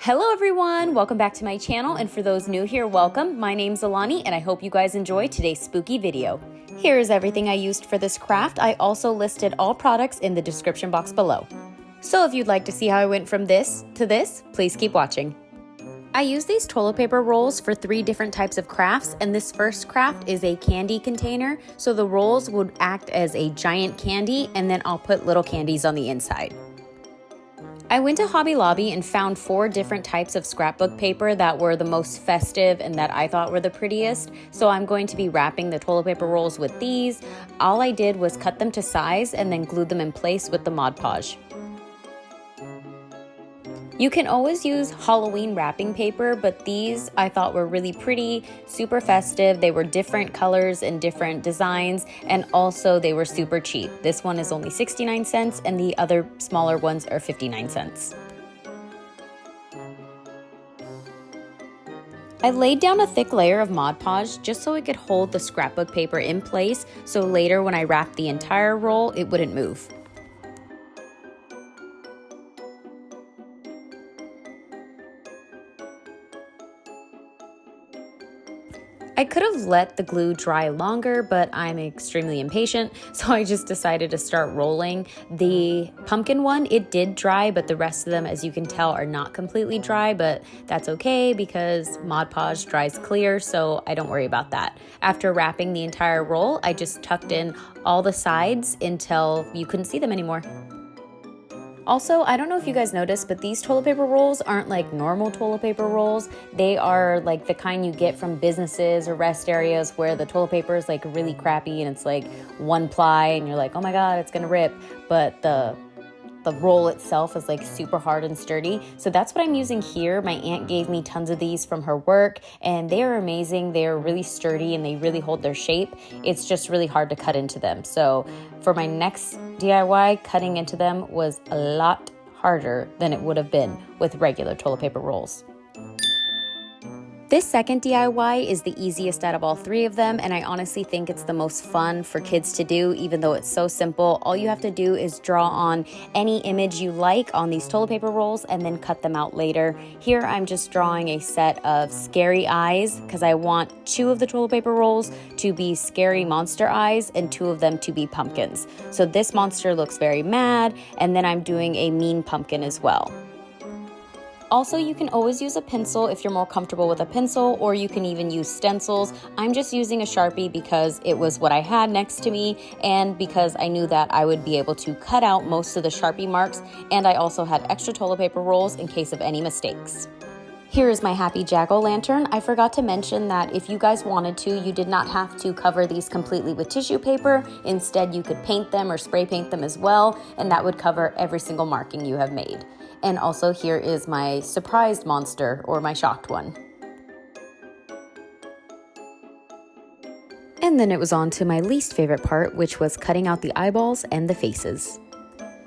Hello everyone, welcome back to my channel, and for those new here, welcome. My name's Aloni and I hope you guys enjoy today's spooky video. Here is everything I used for this craft. I also listed all products in the description box below. So if you'd like to see how I went from this to this, please keep watching. I use these toilet paper rolls for 3 different types of crafts, and this first craft is a candy container. So the rolls would act as a giant candy, and then I'll put little candies on the inside. I went to Hobby Lobby and found 4 different types of scrapbook paper that were the most festive and that I thought were the prettiest. So I'm going to be wrapping the toilet paper rolls with these. All I did was cut them to size and then glued them in place with the Mod Podge. You can always use Halloween wrapping paper, but these I thought were really pretty, super festive. They were different colors and different designs, and also they were super cheap. This one is only 69 cents and the other smaller ones are 59 cents. I laid down a thick layer of Mod Podge just so it could hold the scrapbook paper in place, so later when I wrapped the entire roll, it wouldn't move. I could have let the glue dry longer, but I'm extremely impatient, so I just decided to start rolling. The pumpkin one, it did dry, but the rest of them, as you can tell, are not completely dry, but that's okay because Mod Podge dries clear, so I don't worry about that. After wrapping the entire roll, I just tucked in all the sides until you couldn't see them anymore. Also, I don't know if you guys noticed, but these toilet paper rolls aren't like normal toilet paper rolls. They are like the kind you get from businesses or rest areas where the toilet paper is like really crappy and it's like 1 ply and you're like, oh my God, it's gonna rip. But the roll itself is like super hard and sturdy. So that's what I'm using here. My aunt gave me tons of these from her work and they are amazing. They are really sturdy and they really hold their shape. It's just really hard to cut into them. So for my next DIY, cutting into them was a lot harder than it would have been with regular toilet paper rolls. This second DIY is the easiest out of all 3 of them, and I honestly think it's the most fun for kids to do, even though it's so simple. All you have to do is draw on any image you like on these toilet paper rolls and then cut them out later. Here I'm just drawing a set of scary eyes because I want 2 of the toilet paper rolls to be scary monster eyes and 2 of them to be pumpkins. So this monster looks very mad, and then I'm doing a mean pumpkin as well. Also, you can always use a pencil if you're more comfortable with a pencil, or you can even use stencils. I'm just using a Sharpie because it was what I had next to me and because I knew that I would be able to cut out most of the Sharpie marks, and I also had extra toilet paper rolls in case of any mistakes. Here is my happy jack-o'-lantern. I forgot to mention that if you guys wanted to, you did not have to cover these completely with tissue paper. Instead, you could paint them or spray paint them as well, and that would cover every single marking you have made. And also here is my surprised monster, or my shocked one. And then it was on to my least favorite part, which was cutting out the eyeballs and the faces.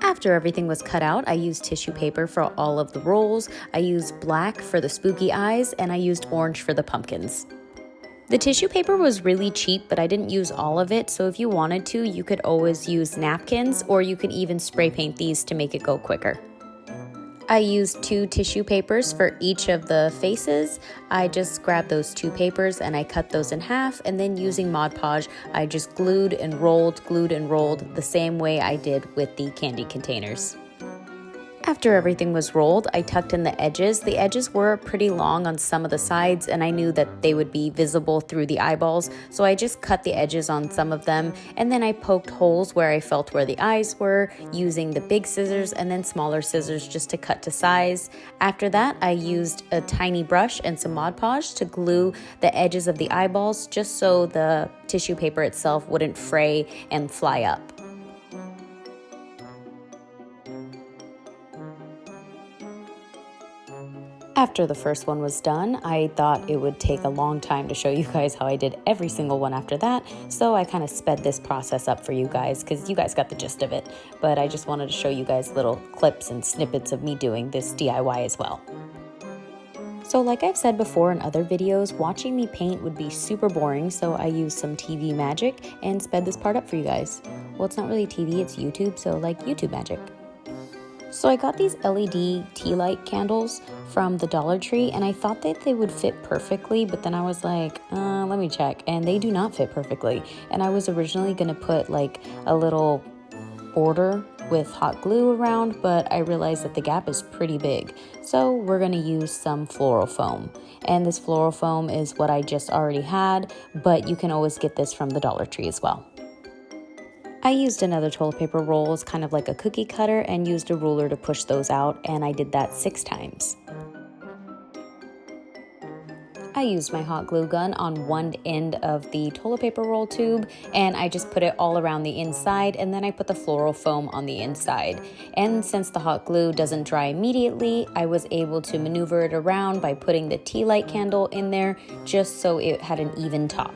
After everything was cut out, I used tissue paper for all of the rolls, I used black for the spooky eyes, and I used orange for the pumpkins. The tissue paper was really cheap, but I didn't use all of it, so if you wanted to, you could always use napkins, or you could even spray paint these to make it go quicker. I used 2 tissue papers for each of the faces. I just grabbed those 2 papers and I cut those in half, and then using Mod Podge, I just glued and rolled the same way I did with the candy containers. After everything was rolled, I tucked in the edges. The edges were pretty long on some of the sides, and I knew that they would be visible through the eyeballs, so I just cut the edges on some of them, and then I poked holes where I felt where the eyes were, using the big scissors and then smaller scissors just to cut to size. After that, I used a tiny brush and some Mod Podge to glue the edges of the eyeballs just so the tissue paper itself wouldn't fray and fly up. After the first one was done, I thought it would take a long time to show you guys how I did every single one after that, so I kind of sped this process up for you guys because you guys got the gist of it, but I just wanted to show you guys little clips and snippets of me doing this DIY as well. So like I've said before in other videos, watching me paint would be super boring, so I used some TV magic and sped this part up for you guys. Well, it's not really TV, it's YouTube, so like YouTube magic. So I got these LED tea light candles from the Dollar Tree, and I thought that they would fit perfectly, but then I was like, let me check, and they do not fit perfectly. And I was originally gonna put like a little border with hot glue around, but I realized that the gap is pretty big. So we're gonna use some floral foam. And this floral foam is what I just already had, but you can always get this from the Dollar Tree as well. I used another toilet paper roll as kind of like a cookie cutter and used a ruler to push those out, and I did that 6 times. I used my hot glue gun on one end of the toilet paper roll tube, and I just put it all around the inside, and then I put the floral foam on the inside. And since the hot glue doesn't dry immediately, I was able to maneuver it around by putting the tea light candle in there just so it had an even top.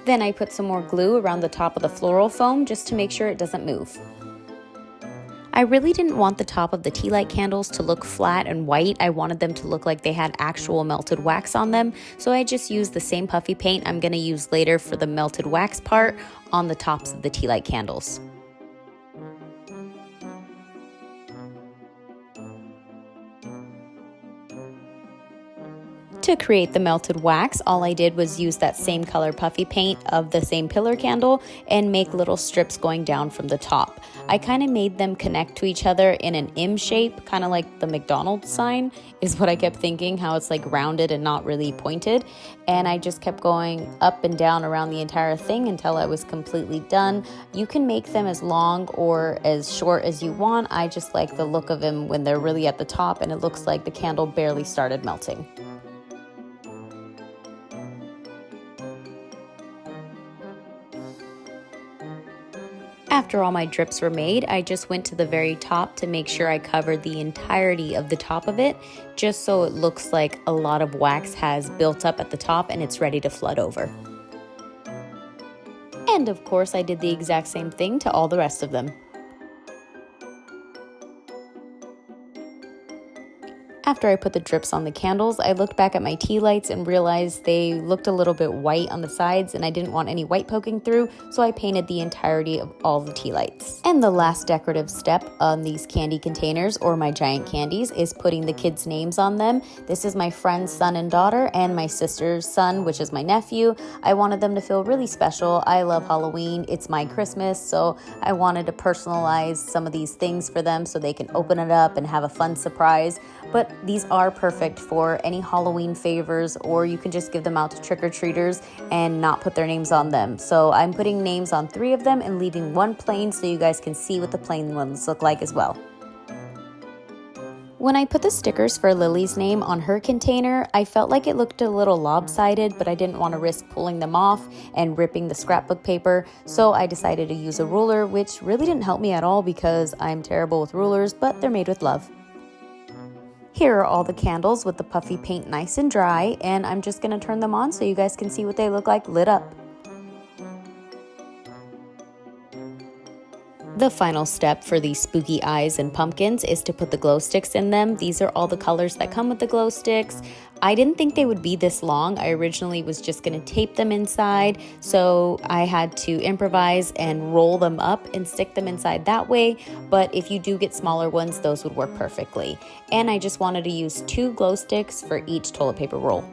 Then I put some more glue around the top of the floral foam just to make sure it doesn't move. I really didn't want the top of the tea light candles to look flat and white. I wanted them to look like they had actual melted wax on them, so I just used the same puffy paint I'm going to use later for the melted wax part on the tops of the tea light candles. To create the melted wax, all I did was use that same color puffy paint of the same pillar candle and make little strips going down from the top. I kind of made them connect to each other in an M shape, kind of like the McDonald's sign is what I kept thinking, how it's like rounded and not really pointed. And I just kept going up and down around the entire thing until I was completely done. You can make them as long or as short as you want. I just like the look of them when they're really at the top and it looks like the candle barely started melting. After all my drips were made, I just went to the very top to make sure I covered the entirety of the top of it, just so it looks like a lot of wax has built up at the top and it's ready to flood over. And of course, I did the exact same thing to all the rest of them. After I put the drips on the candles, I looked back at my tea lights and realized they looked a little bit white on the sides and I didn't want any white poking through, so I painted the entirety of all the tea lights. And the last decorative step on these candy containers, or my giant candies, is putting the kids' names on them. This is my friend's son and daughter and my sister's son, which is my nephew. I wanted them to feel really special. I love Halloween. It's my Christmas, so I wanted to personalize some of these things for them so they can open it up and have a fun surprise. But these are perfect for any Halloween favors, or you can just give them out to trick-or-treaters and not put their names on them. So I'm putting names on 3 of them and leaving 1 plain so you guys can see what the plain ones look like as well. When I put the stickers for Lily's name on her container, I felt like it looked a little lopsided, but I didn't want to risk pulling them off and ripping the scrapbook paper, so I decided to use a ruler, which really didn't help me at all because I'm terrible with rulers, but they're made with love. Here are all the candles with the puffy paint nice and dry, and I'm just going to turn them on so you guys can see what they look like lit up. The final step for these spooky eyes and pumpkins is to put the glow sticks in them. These are all the colors that come with the glow sticks. I didn't think they would be this long. I originally was just going to tape them inside, so I had to improvise and roll them up and stick them inside that way, but if you do get smaller ones, those would work perfectly. And I just wanted to use 2 glow sticks for each toilet paper roll.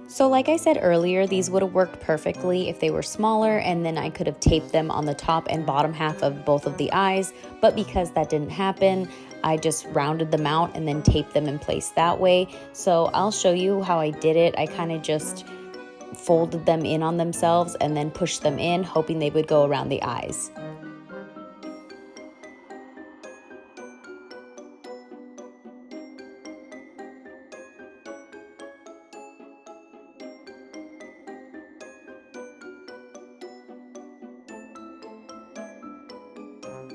So like I said earlier, these would have worked perfectly if they were smaller, and then I could have taped them on the top and bottom half of both of the eyes, but because that didn't happen, I just rounded them out and then taped them in place that way. So I'll show you how I did it. I kind of just folded them in on themselves and then pushed them in, hoping they would go around the eyes.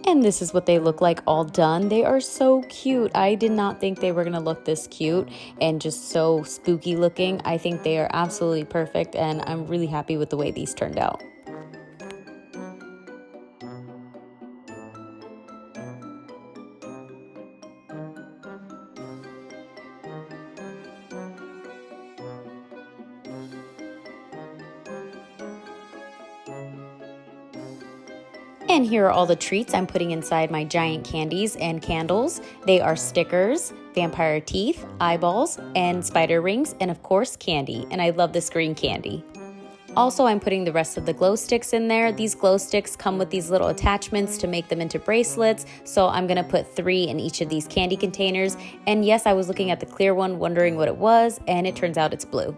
And this is what they look like all done. They are so cute. I did not think they were gonna look this cute and just so spooky looking. I think they are absolutely perfect, and I'm really happy with the way these turned out. And here are all the treats I'm putting inside my giant candies and candles. They are stickers, vampire teeth, eyeballs, and spider rings, and of course candy. And I love this green candy. Also, I'm putting the rest of the glow sticks in there. These glow sticks come with these little attachments to make them into bracelets. So I'm gonna put 3 in each of these candy containers. And yes, I was looking at the clear one, wondering what it was, and it turns out it's blue.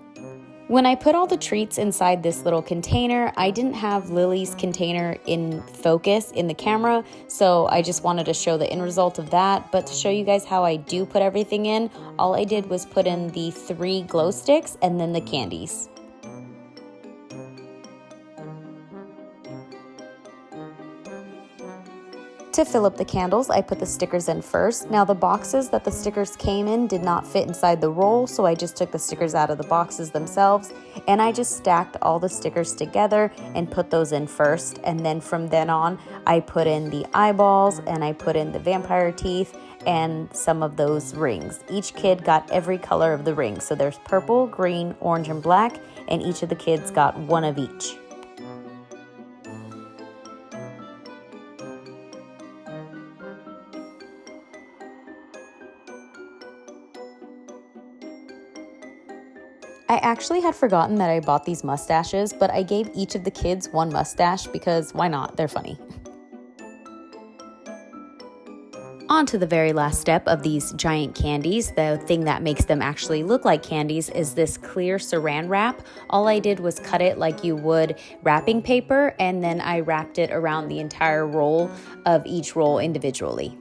When I put all the treats inside this little container, I didn't have Lily's container in focus in the camera, so I just wanted to show the end result of that. But to show you guys how I do put everything in, all I did was put in the 3 glow sticks and then the candies. To fill up the candles, I put the stickers in first. Now the boxes that the stickers came in did not fit inside the roll, so I just took the stickers out of the boxes themselves, and I just stacked all the stickers together and put those in first. And then from then on, I put in the eyeballs and I put in the vampire teeth and some of those rings. Each kid got every color of the ring. So there's purple, green, orange, and black, and each of the kids got one of each. I actually had forgotten that I bought these mustaches, but I gave each of the kids one mustache because why not? They're funny. On to the very last step of these giant candies. The thing that makes them actually look like candies is this clear saran wrap. All I did was cut it like you would wrapping paper, and then I wrapped it around the entire roll of each roll individually.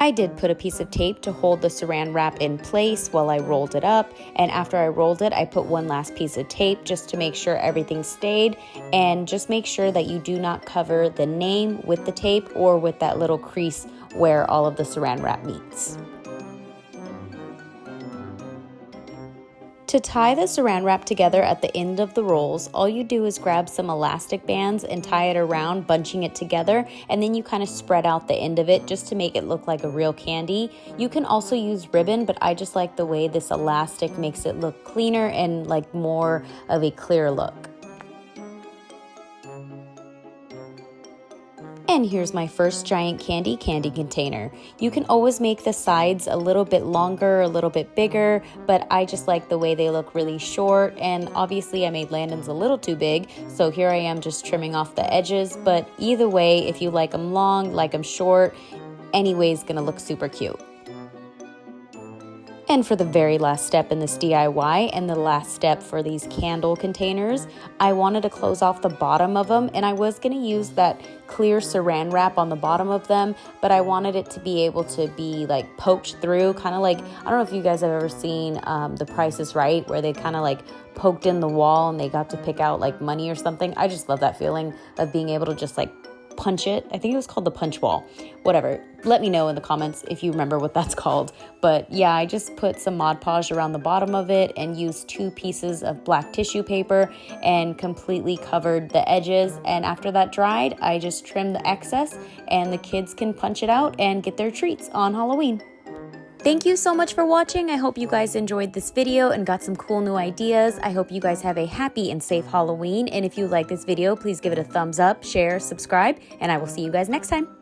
I did put a piece of tape to hold the saran wrap in place while I rolled it up, and after I rolled it, I put one last piece of tape just to make sure everything stayed, and just make sure that you do not cover the name with the tape or with that little crease where all of the saran wrap meets. To tie the saran wrap together at the end of the rolls, all you do is grab some elastic bands and tie it around, bunching it together, and then you kind of spread out the end of it just to make it look like a real candy. You can also use ribbon, but I just like the way this elastic makes it look cleaner and like more of a clear look. And here's my first giant candy container. You can always make the sides a little bit longer, a little bit bigger, but I just like the way they look really short. And obviously I made Landon's a little too big, so here I am just trimming off the edges. But either way, if you like them long, like them short, anyways, gonna look super cute. And for the very last step in this DIY and the last step for these candle containers, I wanted to close off the bottom of them, and I was going to use that clear saran wrap on the bottom of them, but I wanted it to be able to be like poked through, kind of like, I don't know if you guys have ever seen The Price is Right, where they kind of like poked in the wall and they got to pick out like money or something. I just love that feeling of being able to just like punch it. I think it was called the punch wall. Whatever. Let me know in the comments if you remember what that's called. But yeah, I just put some Mod Podge around the bottom of it and used 2 pieces of black tissue paper and completely covered the edges. And after that dried, I just trimmed the excess and the kids can punch it out and get their treats on Halloween. Thank you so much for watching. I hope you guys enjoyed this video and got some cool new ideas. I hope you guys have a happy and safe Halloween. And if you like this video, please give it a thumbs up, share, subscribe, and I will see you guys next time.